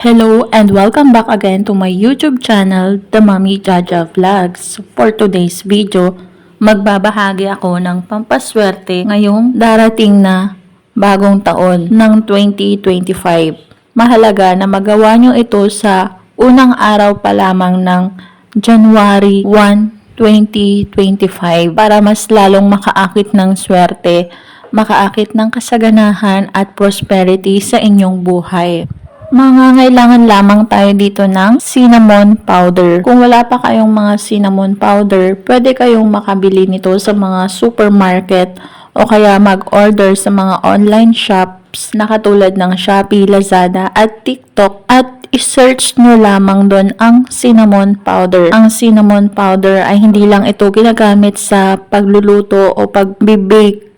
Hello and welcome back again to my YouTube channel, The Mommy Jaja Vlogs. For today's video, magbabahagi ako ng pampaswerte ngayong darating na bagong taon ng 2025. Mahalaga na magawa nyo ito sa unang araw pa lamang ng January 1, 2025 para mas lalong makaakit ng swerte, makaakit ng kasaganahan at prosperity sa inyong buhay. Mangangailangan lamang tayo dito ng cinnamon powder. Kung wala pa kayong mga cinnamon powder, pwede kayong makabili nito sa mga supermarket o kaya mag-order sa mga online shops na katulad ng Shopee, Lazada at TikTok at i-search nyo lamang doon ang cinnamon powder. Ang cinnamon powder ay hindi lang ito ginagamit sa pagluluto o pag-bake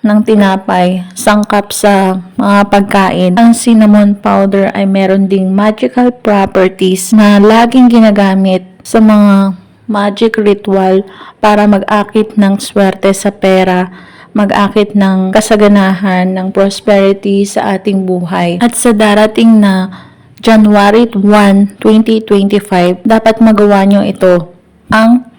ng tinapay, sangkap sa mga pagkain. Ang cinnamon powder ay meron ding magical properties na laging ginagamit sa mga magic ritual para mag-akit ng swerte sa pera, mag-akit ng kasaganahan, ng prosperity sa ating buhay. At sa darating na January 1, 2025, dapat magawa nyo ito. Ang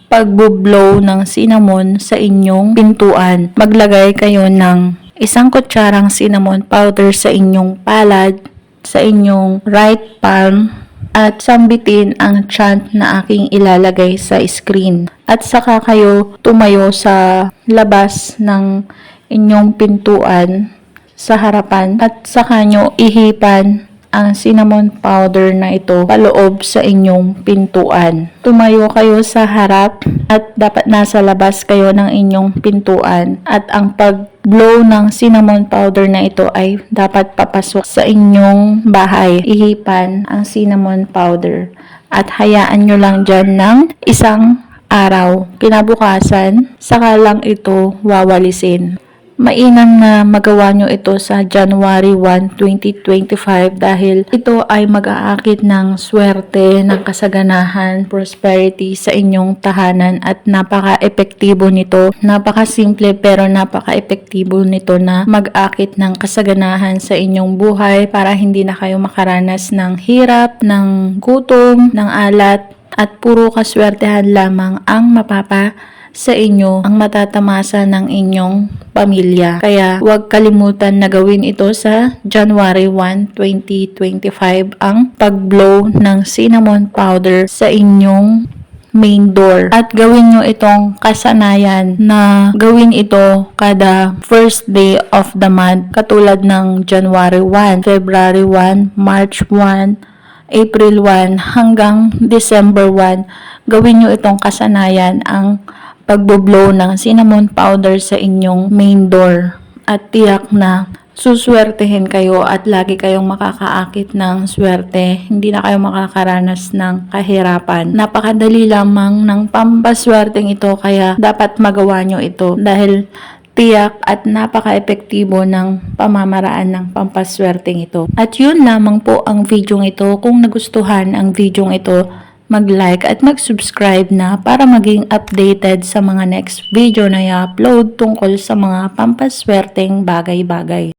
pagbublow ng cinnamon sa inyong pintuan. Maglagay kayo ng 1 kutsarang cinnamon powder sa inyong palad, sa inyong right palm, at sambitin ang chant na aking ilalagay sa screen. At saka kayo tumayo sa labas ng inyong pintuan sa harapan at saka nyo ihipan ang cinnamon powder na ito paloob sa inyong pintuan. Tumayo kayo sa harap at dapat nasa labas kayo ng inyong pintuan at ang pag-blow ng cinnamon powder na ito ay dapat papasok sa inyong bahay. Ihipan ang cinnamon powder at hayaan nyo lang dyan ng 1 araw. Kinabukasan, saka lang ito wawalisin. Mainam na magawa nyo ito sa January 1, 2025 dahil ito ay mag-aakit ng swerte, ng kasaganahan, prosperity sa inyong tahanan at napaka-epektibo nito. Napaka-simple pero napaka-epektibo nito na mag-akit ng kasaganahan sa inyong buhay para hindi na kayo makaranas ng hirap, ng gutom, ng alat at puro kaswertehan lamang ang mapapa sa inyo, ang matatamasa ng inyong pamilya. Kaya huwag kalimutan na gawin ito sa January 1, 2025 ang pag-blow ng cinnamon powder sa inyong main door. At gawin nyo itong kasanayan na gawin ito kada first day of the month katulad ng January 1, February 1, March 1, April 1 hanggang December 1. Gawin nyo itong kasanayan ang pagbublow ng cinnamon powder sa inyong main door at tiyak na suswertehin kayo at lagi kayong makakaakit ng swerte. Hindi na kayo makakaranas ng kahirapan. Napakadali lamang ng pampaswerteng ito kaya dapat magawa nyo ito dahil tiyak at napaka-epektibo ng pamamaraan ng pampaswerteng ito. At yun lamang po ang video ito. Kung nagustuhan ang video ito, mag-like at mag-subscribe na para maging updated sa mga next video na i-upload tungkol sa mga pampaswerteng bagay-bagay.